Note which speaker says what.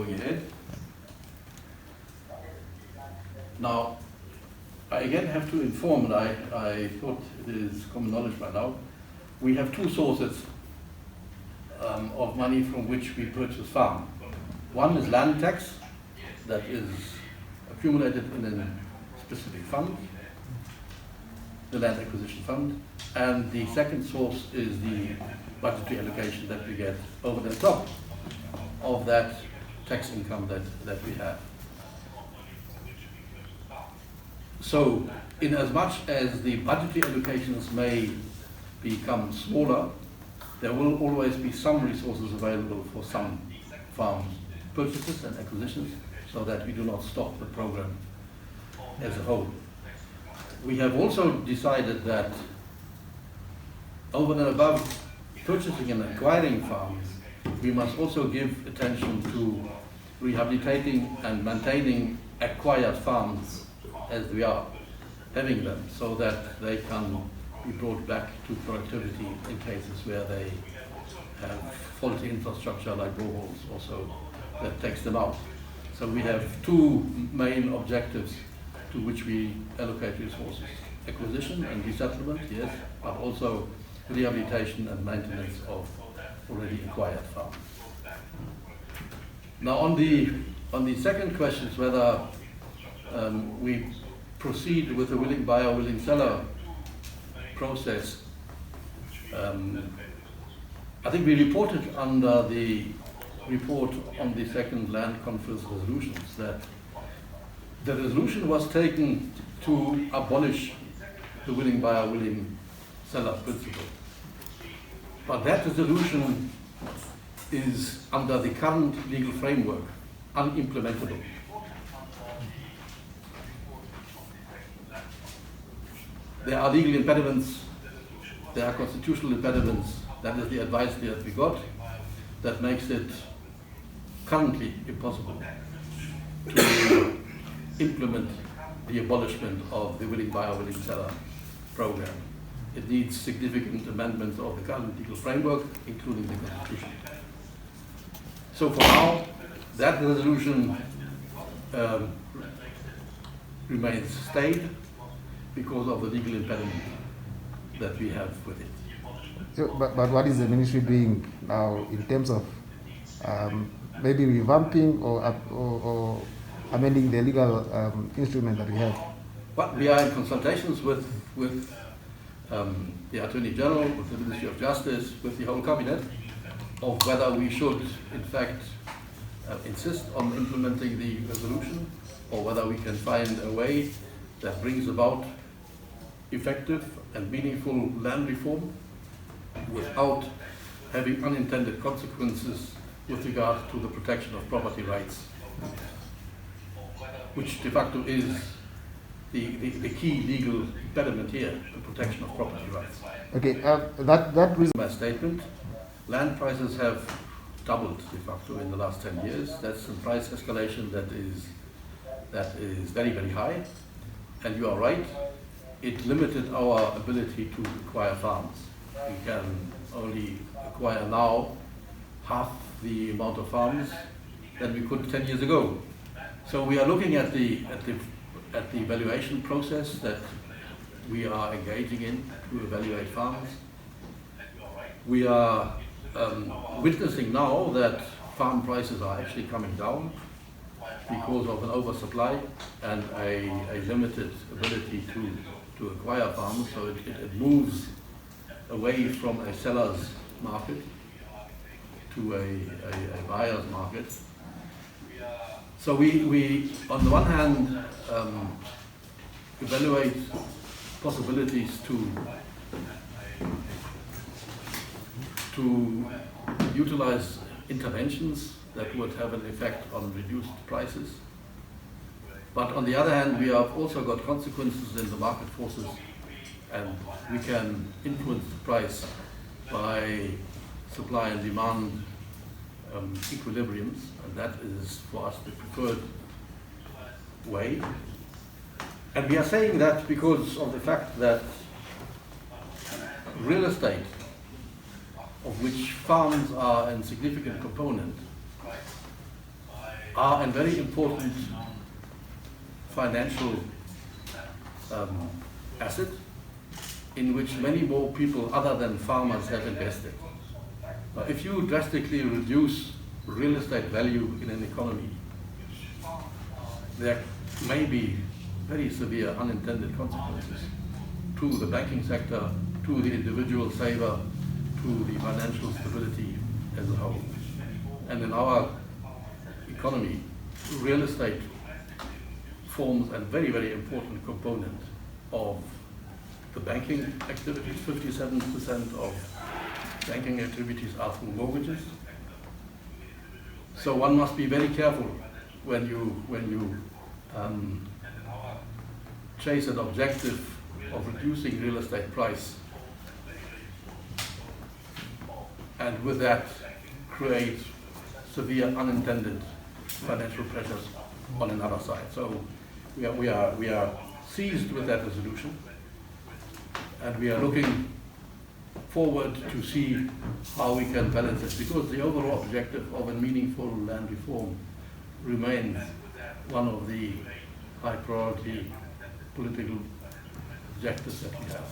Speaker 1: going ahead. Now, I again have to inform, and I thought it is common knowledge by now, we have two sources of money from which we purchase farm. One is land tax that is accumulated in a specific fund, the land acquisition fund, and the second source is the budgetary allocation that we get over the top of that tax income that we have. So, in as much as the budgetary allocations may become smaller, there will always be some resources available for some farm purchases and acquisitions, so that we do not stop the program as a whole. We have also decided that over and above purchasing and acquiring farms, we must also give attention to rehabilitating and maintaining acquired farms as we are having them, so that they can be brought back to productivity in cases where they have faulty infrastructure like boreholes also that takes them out. So we have two main objectives to which we allocate resources: acquisition and resettlement, yes, but also rehabilitation and maintenance of already acquired farms. Now on the second question, whether we proceed with the willing buyer, willing seller process, I think we reported under the report on the second land conference resolutions that the resolution was taken to abolish the willing buyer, willing seller principle. But that resolution is, under the current legal framework, unimplementable. There are legal impediments, there are constitutional impediments, that is the advice that we got, that makes it currently impossible to implement the abolishment of the willing buyer, willing seller program. It needs significant amendments of the current legal framework, including the Constitution. So for now, that resolution remains stayed because of the legal impediment that we have with it.
Speaker 2: So, but what is the ministry doing now in terms of maybe revamping or amending the legal instrument that we have?
Speaker 1: But we are in consultations with the Attorney General, with the Ministry of Justice, with the whole cabinet, of whether we should, in fact, insist on implementing the resolution, or whether we can find a way that brings about effective and meaningful land reform without having unintended consequences with regard to the protection of property rights, which de facto is the key legal impediment here, the protection of property rights.
Speaker 2: Okay, that reason.
Speaker 1: My statement, land prices have doubled de facto in the last 10 years. That's a price escalation that is very, very high. And you are right, it limited our ability to acquire farms. We can only acquire now half the amount of farms than we could 10 years ago. So we are looking at the evaluation process that we are engaging in to evaluate farms. We are witnessing now that farm prices are actually coming down because of an oversupply and a limited ability to acquire farms. So it moves away from a seller's market to a buyer's market. So we on the one hand, evaluate possibilities to utilize interventions that would have an effect on reduced prices. But on the other hand, we have also got consequences in the market forces, and we can influence the price by supply and demand equilibriums, and that is for us the preferred way. And we are saying that because of the fact that real estate, of which farms are a significant component, are a very important financial asset in which many more people other than farmers have invested. Now, if you drastically reduce real estate value in an economy, there may be very severe unintended consequences to the banking sector, to the individual saver, to the financial stability as a whole. And in our economy, real estate forms a very, very important component of the banking activities. 57% of banking activities are through mortgages. So one must be very careful when you chase an objective of reducing real estate price, and with that create severe unintended financial pressures on another side. So we are seized with that resolution, and we are looking forward to see how we can balance it, because the overall objective of a meaningful land reform remains one of the high priority political objectives that we have.